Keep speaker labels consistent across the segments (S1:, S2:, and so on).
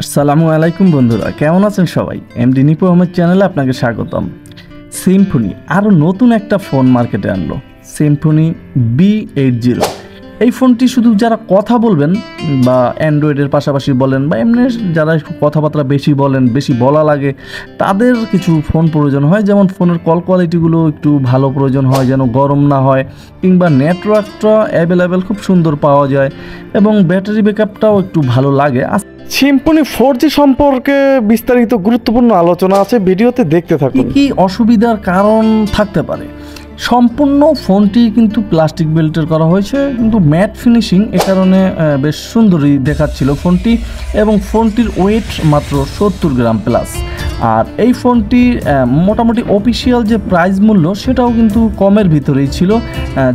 S1: আসসালামু আলাইকুম বন্ধুরা, কেমন আছেন সবাই? এমডি নিপু আহমেদ চ্যানেলে আপনাকে স্বাগতম। সিম্ফনি আরও নতুন একটা ফোন মার্কেটে আনলো, সিম্ফনি B80। এই ফোনটি শুধু যারা কথা বলবেন বা অ্যান্ড্রয়েডের পাশাপাশি বলেন বা এমনি যারা একটু কথাবার্তা বেশি বলেন, বেশি বলা লাগে, তাদের কিছু ফোন প্রয়োজন হয়। যেমন ফোনের কল কোয়ালিটিগুলো একটু ভালো প্রয়োজন হয়, যেন গরম না হয়, কিংবা নেটওয়ার্কটা অ্যাভেলেবেল খুব সুন্দর পাওয়া যায় এবং ব্যাটারি ব্যাকআপটাও একটু ভালো লাগে।
S2: সিম্ফনি 4G সম্পর্কে বিস্তারিত গুরুত্বপূর্ণ আলোচনা আছে, ভিডিওতে দেখতে থাকুন।
S1: কি অসুবিধার কারণ থাকতে পারে? সম্পূর্ণ ফোনটি কিন্তু প্লাস্টিক বেল্টের করা হয়েছে, কিন্তু ম্যাট ফিনিশিং, এ কারণে বেশ সুন্দরই দেখাচ্ছিল ফোনটি। এবং ফোনটির ওয়েট মাত্র 70 গ্রাম প্লাস। আর এই ফোনটি মোটামুটি অফিসিয়াল যে প্রাইস মূল্য সেটাও কিন্তু কমের ভিতরেই ছিল,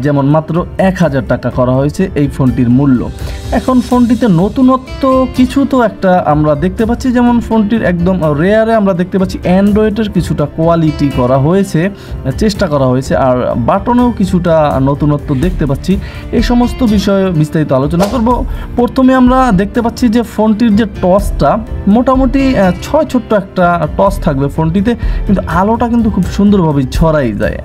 S1: যেমন মাত্র 1000 টাকা করা হয়েছে এই ফোনটির মূল্য। এখন ফোনটিতে নতুনত্ব কিছু তো একটা আমরা দেখতে পাচ্ছি, যেমন ফোনটির একদম রেয়ারে আমরা দেখতে পাচ্ছি অ্যান্ড্রয়েডের কিছুটা কোয়ালিটি করা হয়েছে, চেষ্টা করা হয়েছে, আর বাটনেও কিছুটা নতুনত্ব দেখতে পাচ্ছি। এই সমস্ত বিষয়ে বিস্তারিত আলোচনা করব। প্রথমে আমরা দেখতে পাচ্ছি যে ফোনটির যে টসটা মোটামুটি ছোট্ট একটা টস থাকবে ফোনটিতে, কিন্তু আলোটা কিন্তু খুব সুন্দরভাবে ছড়াই যায়।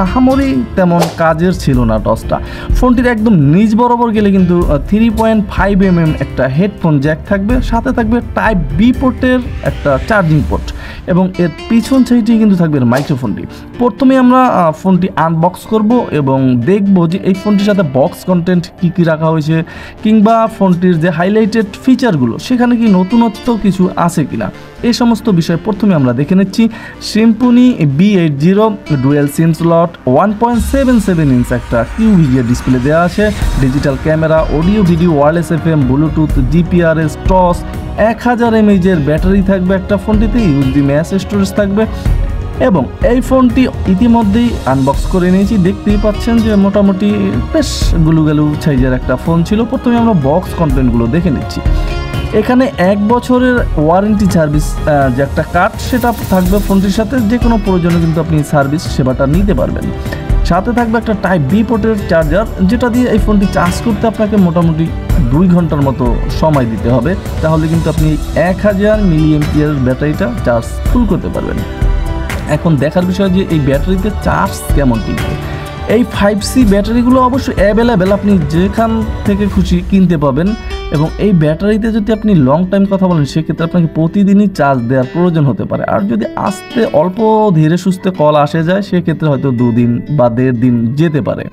S1: আহামরি তেমন কাজের ছিল না টসটা। ফোনটির একদম নিচ বরাবর গেলে কিন্তু 3.5mm একটা হেডফোন জ্যাক থাকবে, সাথে থাকবে টাইপ B পোর্টের একটা চার্জিং পোর্ট, এবং এর পিছন সাইডে কিন্তু থাকবে মাইক্রোফোনটি। প্রথমে আমরা ফোনটি আনবক্স করব এবং দেখব যে এই ফোনটির সাথে বক্স কন্টেন্ট কী রাখা হয়েছে, কিংবা ফোনটির যে হাইলাইটেড ফিচারগুলো সেখানে কি নতুনত্ব কিছু আছে কিনা, এই সমস্ত বিষয় প্রথমে আমরা দেখে নিচ্ছি। সিম্ফনি B80 ডুয়েল সিম স্লট, 1.77 ইঞ্চ একটা কিউভিজিএ ডিসপ্লে দেওয়া আছে, digital camera, audio video, wireless FM, Bluetooth, GPRS, toss, 1000 mAh battery থাকবে একটা ফোনটিতে, ইউএসবি ম্যাস স্টোরেজ থাকবে। এবং এই ফোনটি ইতিমধ্যেই আনবক্স করে নিয়েছি, দেখতেই পাচ্ছেন যে মোটামুটি বেশ গুলুগালু সাইজের একটা ফোন ছিল। প্রথমে আমরা বক্স কন্টেন্টগুলো দেখে নিচ্ছি। এখানে 1 বছরের ওয়ারেন্টি সার্ভিস যে একটা কার্ড সেটা থাকবে ফোনটির সাথে, যে কোনো প্রয়োজনে কিন্তু আপনি সার্ভিস সেবাটা নিতে পারবেন। সাথে থাকবে একটা টাইপ B পোর্টের চার্জার, যেটা দিয়ে এই ফোনটি চার্জ করতে আপনাকে মোটামুটি 2 ঘন্টার মতো সময় দিতে হবে, তাহলে কিন্তু আপনি 1000 mAh ব্যাটারিটা চার্জ ফুল করতে পারবেন। এখন দেখার বিষয় যে এই ব্যাটারিতে চার্জ কেমন টিকবে। এই 5C ব্যাটারিগুলো অবশ্যই অ্যাভেলেবেল, আপনি যেখান থেকে খুশি কিনতে পাবেন। এবং এই ব্যাটারিতে যদি আপনি লং টাইম কথা বলেন, সেক্ষেত্রে আপনাকে প্রতিদিনই চার্জ দেওয়ার প্রয়োজন হতে পারে। আর যদি আস্তে অল্প ধীরে সুস্থে কল আসে যায়, সেক্ষেত্রে হয়তো 2 দিন বা 1.5 দিন যেতে পারে।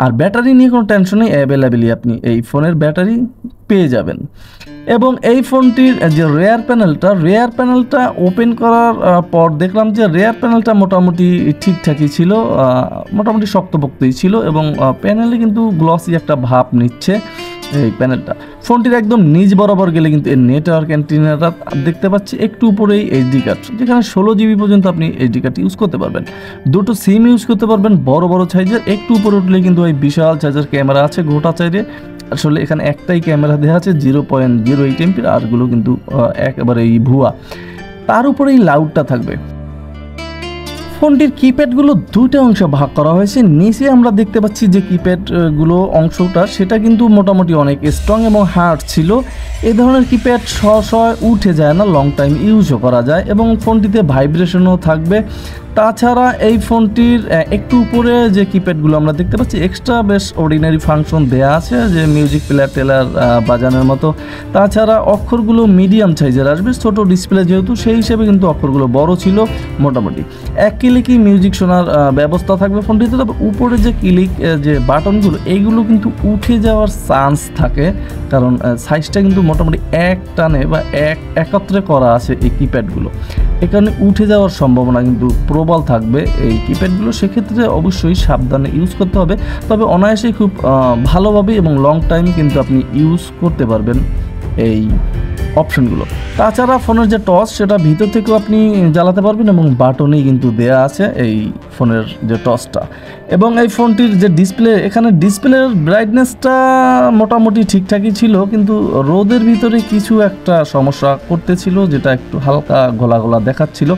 S1: আর ব্যাটারি নিয়ে কোনো টেনশন নেই, অ্যাভেলেবেলই আপনি এই ফোনের ব্যাটারি পেয়ে যাবেন। এবং এই ফোনটির যে রেয়ার প্যানেলটা ওপেন করার পর দেখলাম যে রেয়ার প্যানেলটা মোটামুটি ঠিকঠাকই ছিল, মোটামুটি শক্তপোক্তই ছিল, এবং প্যানেলে কিন্তু গ্লসি একটা ভাব নিচ্ছে এই প্যানেলটা। ফোনটির একদম নিচ বরাবর গেলে কিন্তু এর নেটওয়ার্ক অ্যান্টিনাটা দেখতে পাচ্ছি, একটু উপরেই এইচডি কার্ড, যেখানে 16 GB পর্যন্ত আপনি এইচডি কার্ড ইউজ করতে পারবেন। 2টো সিম ইউজ করতে পারবেন বড় সাইজের। একটু উপরে উঠলে কিন্তু এই বিশাল সাইজের ক্যামেরা আছে গোটা সাইডে। আসলে এখানে একটাই ক্যামেরা দেওয়া আছে 0.08 MP, আরগুলো কিন্তু একেবারেই ভুয়া। তার উপরে এই লাউডটা থাকবে। ফোনটির কিপ্যাডগুলো 2টা অংশে ভাগ করা হয়েছে। নিচে আমরা দেখতে পাচ্ছি যে কিপ্যাডগুলো অংশটা সেটা কিন্তু মোটামুটি অনেক স্ট্রং এবং হার্ড ছিল। এই ধরনের কিপ্যাড সহসায় উঠে যায় না, লং টাইম ইউজও করা যায়, এবং ফোনটিতে ভাইব্রেশনও থাকবে। তাছাড়া এই ফোনটির একটু উপরে যে কিপ্যাডগুলো আমরা দেখতে পাচ্ছি, এক্সট্রা বেশ অর্ডিনারি ফাংশন দেওয়া আছে, যে মিউজিক প্লেয়ার টেলার বাজানোর মতো। তাছাড়া অক্ষরগুলো মিডিয়াম সাইজের আসবে, ছোট ডিসপ্লে যেহেতু, সেই হিসেবে কিন্তু অক্ষরগুলো বড় ছিল মোটামুটি। এক ক্লিকই মিউজিক শোনার ব্যবস্থা থাকবে ফোনটিতে। তবে উপরে যে ক্লিক যে বাটনগুলো, এইগুলো কিন্তু উঠে যাওয়ার চান্স থাকে, কারণ সাইজটা কিন্তু মোটামুটি এক টানে বা একত্রে করা আছে এই কিপ্যাডগুলো, এ কারণে উঠে যাওয়ার সম্ভাবনা কিন্তু প্রবল থাকবে এই কিপ্যাডগুলো। সেক্ষেত্রে অবশ্যই সাবধানে ইউজ করতে হবে, তবে অনায়াসেই খুব ভালোভাবে এবং লং টাইম কিন্তু আপনি ইউজ করতে পারবেন এই অপশনগুলো। তাছাড়া ফোনের যে টস সেটা ভিতর থেকেও আপনি জ্বালাতে পারবেন, এবং বাটনেই কিন্তু দেয়া আছে এই ফোনের যে টসটা। এবং এই ফোনটির যে ডিসপ্লে, এখানে ডিসপ্লের ব্রাইটনেসটা মোটামুটি ঠিকঠাকই ছিল, কিন্তু রোদের ভিতরে কিছু একটা সমস্যা করতেছিল, যেটা একটু হালকা ঘোলা দেখাচ্ছিল।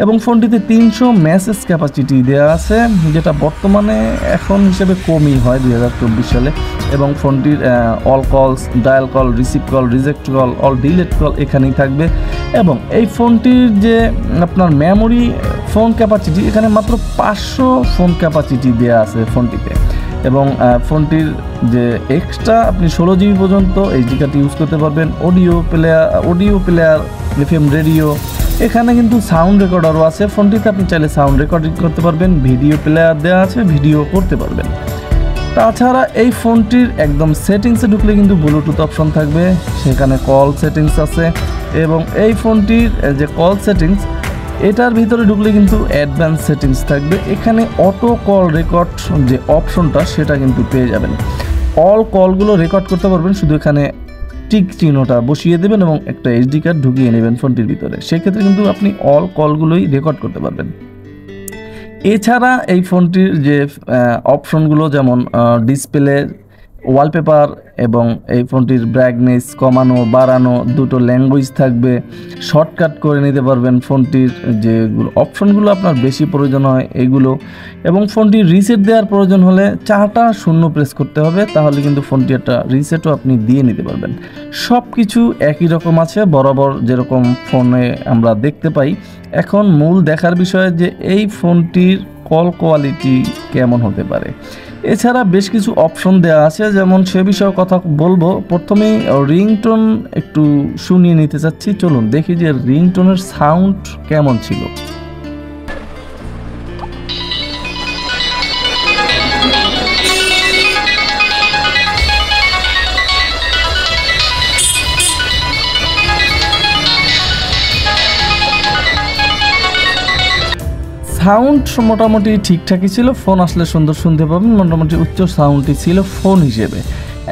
S1: এবং ফোনটিতে 300 মেসেজ ক্যাপাসিটি দেওয়া আছে, যেটা বর্তমানে এখন হিসেবে কমই হয় 2024 সালে। এবং ফোনটির অল কলস, dial call, receive call, reject call, all delete call এখানেই থাকবে। এবং এই ফোনটির যে আপনার মেমোরি ফোন ক্যাপাসিটি, এখানে মাত্র 500 ফোন ক্যাপাসিটি দেওয়া আছে ফোনটিতে। এবং ফোনটির যে এক্সট্রা আপনি 16 জিবি পর্যন্ত এইচডি কার্ড ইউজ করতে পারবেন। অডিও প্লেয়ার, এফএম রেডিও, এখানে কিন্তু সাউন্ড রেকর্ডারও আছে ফোনটিতে, আপনি চাইলে সাউন্ড রেকর্ডিং করতে পারবেন। ভিডিও প্লেয়ার দেওয়া আছে, ভিডিও করতে পারবেন। তাছাড়া এই ফোনটির একদম সেটিংসে ঢুকলে কিন্তু ব্লুটুথ অপশন থাকবে, সেখানে কল সেটিংস আছে। এবং এই ফোনটির যে কল সেটিংস, এটার ভিতরে ঢুকলে কিন্তু অ্যাডভান্স সেটিংস থাকবে। এখানে অটো কল রেকর্ড যে অপশনটা, সেটা কিন্তু পেয়ে যাবেন। অল কলগুলো রেকর্ড করতে পারবেন, শুধু এখানে টিক চিহ্নটা বসিয়ে দেবেন এবং একটা এইচডি কার্ড ঢুকিয়ে নেবেন ফোনটির ভিতরে, সেক্ষেত্রে কিন্তু আপনি অল কলগুলোই রেকর্ড করতে পারবেন। এছাড়া এই ফোনটির যে অপশনগুলো, যেমন ডিসপ্লে, ওয়ালপেপার এবং এই ফোনটির ব্রাইটনেস কমানো বাড়ানো, দুটো ল্যাঙ্গুয়েজ থাকবে, শর্টকাট করে নিতে পারবেন ফোনটির যেগুলো অপশনগুলো আপনার বেশি প্রয়োজন হয় এগুলো। এবং ফোনটির রিসেট দেওয়ার প্রয়োজন হলে 4টা শূন্য প্রেস করতে হবে, তাহলে কিন্তু ফোনটি একটা রিসেটও আপনি দিয়ে নিতে পারবেন। সব কিছু একই রকম আছে, বরাবর যেরকম ফোনে আমরা দেখতে পাই। এখন মূল দেখার বিষয় যে এই ফোনটির কল কোয়ালিটি কেমন হতে পারে। এছাড়া বেশ কিছু অপশন দেওয়া আছে, যেমন সে বিষয়ে কথা বলবো। প্রথমেই রিংটোন একটু শুনিয়ে নিতে চাচ্ছি, চলুন দেখি যে রিংটোনের সাউন্ড কেমন ছিল। সাউন্ড মোটামুটি ঠিকঠাকই ছিল, ফোন আসলে সুন্দর শুনতে পাবেন, মোটামুটি উচ্চ সাউন্ডই ছিল ফোন হিসেবে।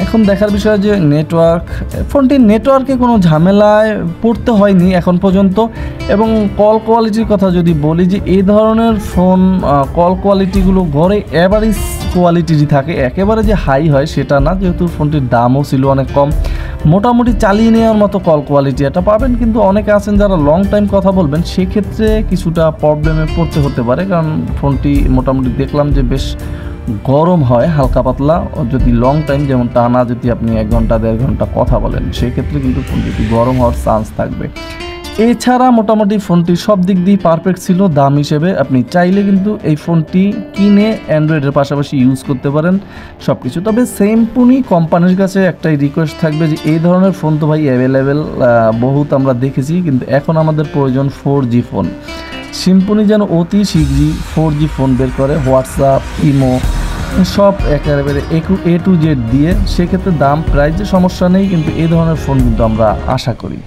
S1: এখন দেখার বিষয় যে নেটওয়ার্ক, ফোনটির নেটওয়ার্কে কোনো ঝামেলায় পড়তে হয়নি এখন পর্যন্ত। এবং কল কোয়ালিটির কথা যদি বলি, যে এই ধরনের ফোন কল কোয়ালিটিগুলো গড়ে অ্যাভারেজ কোয়ালিটিরই থাকে, একেবারে যে হাই হয় সেটা না, যেহেতু ফোনটির দামও ছিল অনেক কম। মোটামুটি চালিয়ে নেওয়ার মতো কল কোয়ালিটি এটা পাবেন। কিন্তু অনেকে আছেন যারা লং টাইম কথা বলবেন, সেক্ষেত্রে কিছুটা প্রবলেমে পড়তে হতে পারে, কারণ ফোনটি মোটামুটি দেখলাম যে বেশ গরম হয় হালকা পাতলা। যদি লং টাইম, যেমন টানা যদি আপনি 1 ঘন্টা 1.5 ঘন্টা কথা বলেন, সেক্ষেত্রে কিন্তু ফোনটি একটু গরম হওয়ার চান্স থাকবে। এছাড়া মোটামুটি ফোনটি সব দিক দিয়ে পারফেক্ট ছিল দাম হিসেবে। আপনি চাইলে কিন্তু এই ফোনটি কিনে অ্যান্ড্রয়েডের পাশাপাশি ইউজ করতে পারেন সব কিছু। তবে সেমপুনি কোম্পানির কাছে একটাই রিকোয়েস্ট থাকবে যে এই ধরনের ফোন তো ভাই অ্যাভেলেবেল বহুত আমরা দেখেছি, কিন্তু এখন আমাদের প্রয়োজন 4G ফোন। সিম্পনি যেন অতি শীঘ্রই 4G ফোন বের করে, হোয়াটসঅ্যাপ, ইমো সব একেবারে A to Z দিয়ে। সেক্ষেত্রে দাম প্রাইসে সমস্যা নেই, কিন্তু এই ধরনের ফোন কিন্তু আমরা আশা করি।